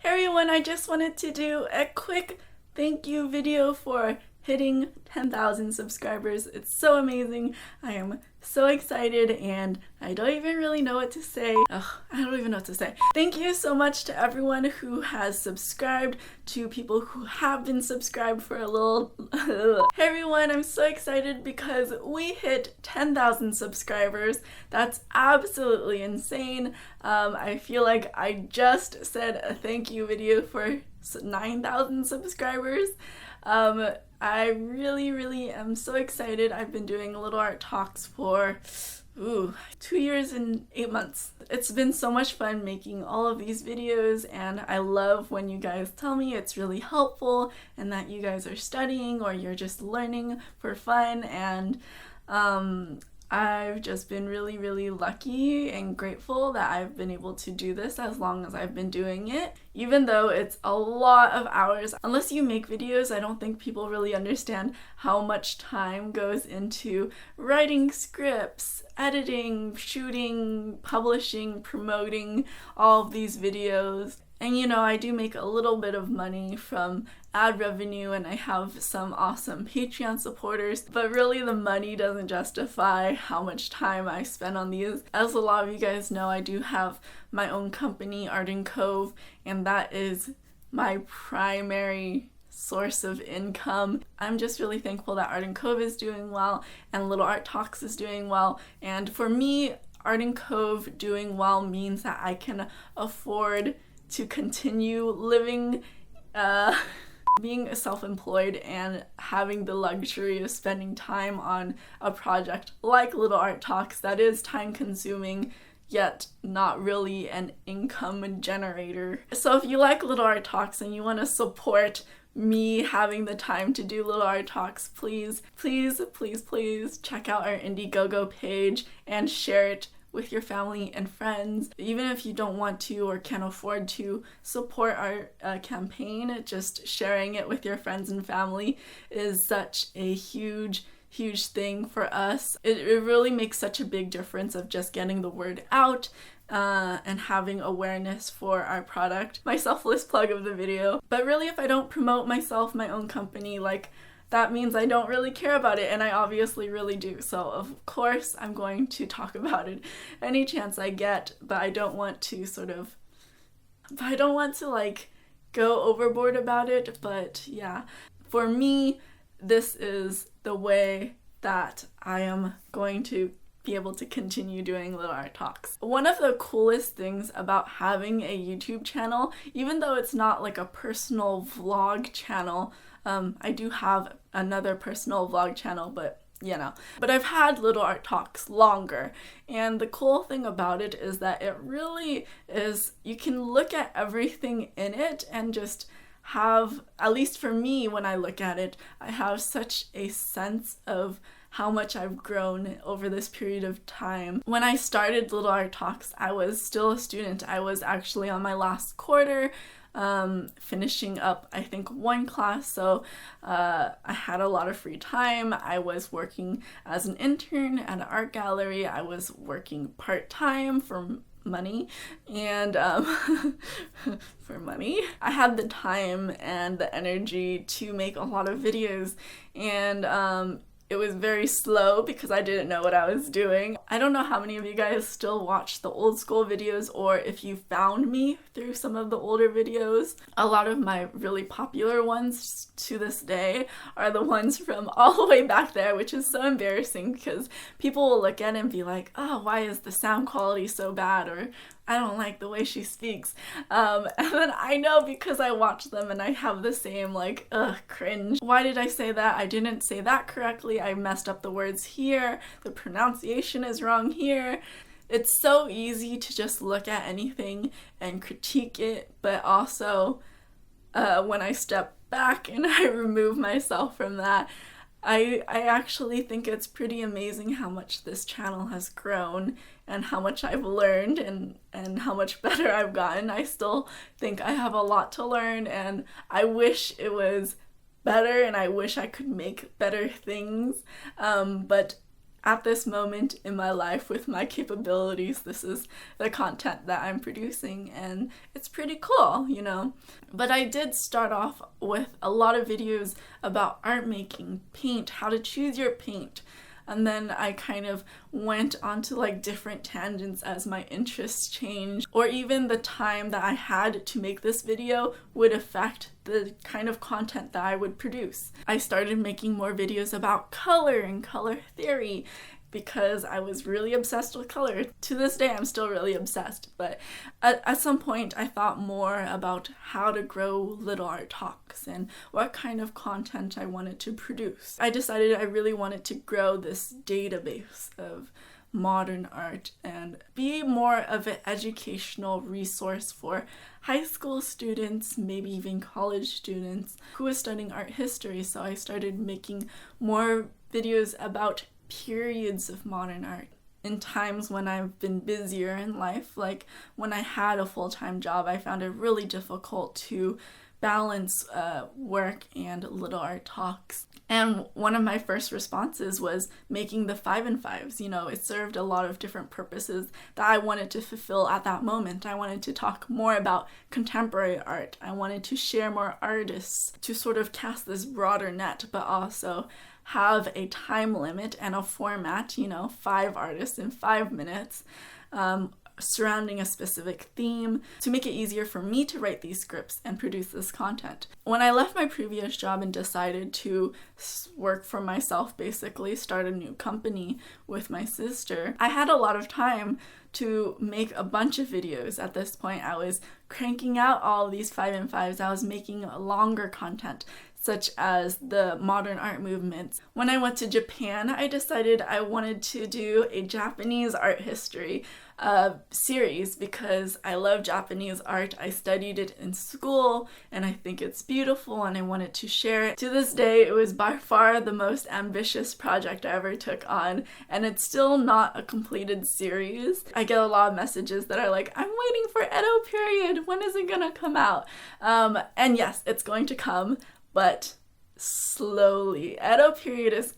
Hey everyone, I just wanted to do a quick thank you video for hitting 10,000 subscribers. It's so amazing. I am so excited and I don't even really know what to say. I don't even know what to say. Thank you so much to everyone who has subscribed, to people who have been subscribed for a little. Hey everyone, I'm so excited because we hit 10,000 subscribers. That's absolutely insane. I feel like I just said a thank you video for 9,000 subscribers. I really am so excited. I've been doing Little Art Talks for 2 years and 8 months. It's been so much fun making all of these videos, and I love when you guys tell me it's really helpful and that you guys are studying or you're just learning for fun. And I've just been really lucky and grateful that I've been able to do this as long as I've been doing it, even though it's a lot of hours. Unless you make videos, I don't think people really understand how much time goes into writing scripts, editing, shooting, publishing, promoting all of these videos. And you know, I do make a little bit of money from ad revenue and I have some awesome Patreon supporters, but really the money doesn't justify how much time I spend on these. As a lot of you guys know, I do have my own company, Art & Cove, and that is my primary source of income. I'm just really thankful that Art & Cove is doing well and Little Art Talks is doing well. And for me, Art & Cove doing well means that I can afford to continue living, being self-employed and having the luxury of spending time on a project like Little Art Talks that is time consuming yet not really an income generator. So if you like Little Art Talks and you want to support me having the time to do Little Art Talks, please check out our Indiegogo page and share it with your family and friends. Even if you don't want to or can't afford to support our campaign, just sharing it with your friends and family is such a huge thing for us. It really makes such a big difference of just getting the word out and having awareness for our product. My selfless plug of the video. But really, if I don't promote myself, my own company, that means I don't really care about it, and I obviously really do. So of course I'm going to talk about it any chance I get, but I don't want to go overboard about it. But yeah, for me, this is the way that I am going to be able to continue doing Little Art Talks. One of the coolest things about having a YouTube channel, even though it's not like a personal vlog channel, I do have another personal vlog channel, but I've had Little Art Talks longer, and the cool thing about it is that it really is, you can look at everything in it and just have, at least for me when I look at it, I have such a sense of how much I've grown over this period of time. When I started Little Art Talks, I was still a student. I was actually on my last quarter, finishing up I think one class, so I had a lot of free time. I was working as an intern at an art gallery. I was working part-time for money, and for money. I had the time and the energy to make a lot of videos, and it was very slow because I didn't know what I was doing. I don't know how many of you guys still watch the old school videos or if you found me through some of the older videos. A lot of my really popular ones to this day are the ones from all the way back there, which is so embarrassing because people will look at it and be like, oh, why is the sound quality so bad? Or I don't like the way she speaks. And then I know because I watch them and I have the same cringe. Why did I say that? I didn't say that correctly. I messed up the words here. The pronunciation is wrong here. It's so easy to just look at anything and critique it, but also when I step back and I remove myself from that, I actually think it's pretty amazing how much this channel has grown and how much I've learned and how much better I've gotten. I still think I have a lot to learn, and I wish it was better and I wish I could make better things, but at this moment in my life with my capabilities, this is the content that I'm producing, and it's pretty cool, you know. But I did start off with a lot of videos about art making, paint, how to choose your paint. And then I kind of went onto like different tangents as my interests changed, or even the time that I had to make this video would affect the kind of content that I would produce. I started making more videos about color and color theory because I was really obsessed with color. To this day, I'm still really obsessed, but at some point I thought more about how to grow Little Art Talks and what kind of content I wanted to produce. I decided I really wanted to grow this database of modern art and be more of an educational resource for high school students, maybe even college students who are studying art history. So I started making more videos about periods of modern art in times when I've been busier in life. Like when I had a full-time job, I found it really difficult to balance work and Little Art Talks. And one of my first responses was making the 5 and 5s. You know, it served a lot of different purposes that I wanted to fulfill at that moment. I wanted to talk more about contemporary art. I wanted to share more artists to sort of cast this broader net, but also have a time limit and a format, you know, 5 artists in 5 minutes, surrounding a specific theme to make it easier for me to write these scripts and produce this content. When I left my previous job and decided to work for myself, basically start a new company with my sister, I had a lot of time to make a bunch of videos. At this point, I was cranking out all these 5 and 5s. I was making longer content, such as the modern art movements. When I went to Japan, I decided I wanted to do a Japanese art history series because I love Japanese art. I studied it in school and I think it's beautiful and I wanted to share it. To this day, it was by far the most ambitious project I ever took on, and it's still not a completed series. I get a lot of messages that are like, I'm waiting for Edo period, when is it gonna come out? And yes, it's going to come, but slowly. Edo period is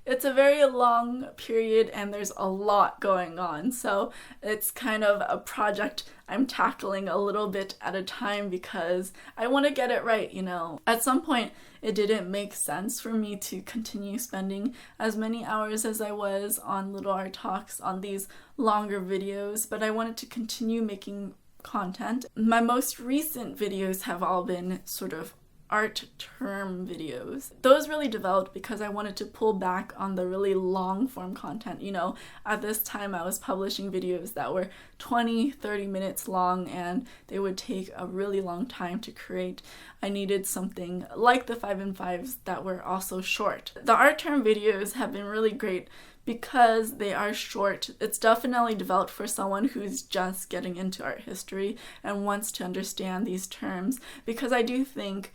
it's a very long period and there's a lot going on. So it's kind of a project I'm tackling a little bit at a time because I want to get it right, you know. At some point, it didn't make sense for me to continue spending as many hours as I was on Little Art Talks on these longer videos, but I wanted to continue making content. My most recent videos have all been sort of art term videos. Those really developed because I wanted to pull back on the really long form content. You know, at this time I was publishing videos that were 20-30 minutes long and they would take a really long time to create. I needed something like the 5 and 5s that were also short. The art term videos have been really great because they are short. It's definitely developed for someone who's just getting into art history and wants to understand these terms, because I do think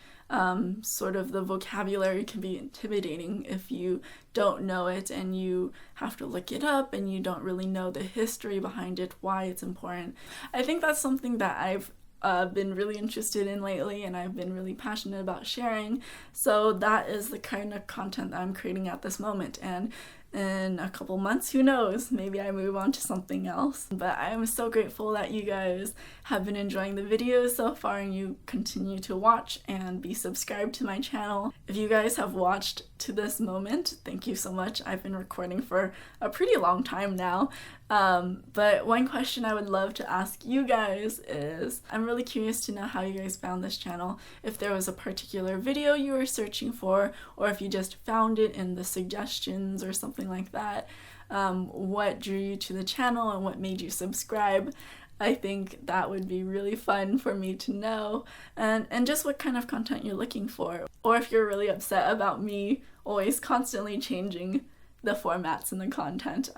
sort of the vocabulary can be intimidating if you don't know it and you have to look it up and you don't really know the history behind it, why it's important. I think that's something that I've been really interested in lately and I've been really passionate about sharing. So that is the kind of content that I'm creating at this moment, and in a couple months, who knows, maybe I move on to something else. But I'm so grateful that you guys have been enjoying the videos so far and you continue to watch and be subscribed to my channel. If you guys have watched to this moment, thank you so much. I've been recording for a pretty long time now. But one question I would love to ask you guys is, I'm really curious to know how you guys found this channel. If there was a particular video you were searching for, or if you just found it in the suggestions or something like that. What drew you to the channel and what made you subscribe? I think that would be really fun for me to know, and just what kind of content you're looking for, or if you're really upset about me always constantly changing the formats and the content.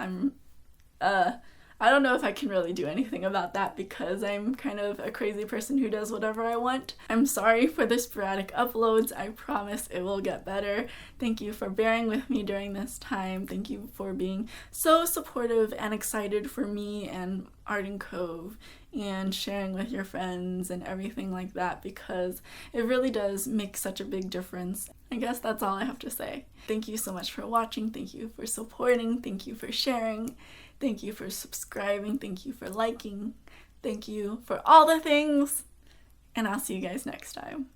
I don't know if I can really do anything about that because I'm kind of a crazy person who does whatever I want. I'm sorry for the sporadic uploads. I promise it will get better. Thank you for bearing with me during this time. Thank you for being so supportive and excited for me and Art in Cove. and sharing with your friends and everything like that, because it really does make such a big difference. I guess that's all I have to say. Thank you so much for watching. Thank you for supporting. Thank you for sharing. Thank you for subscribing. Thank you for liking. Thank you for all the things. And I'll see you guys next time.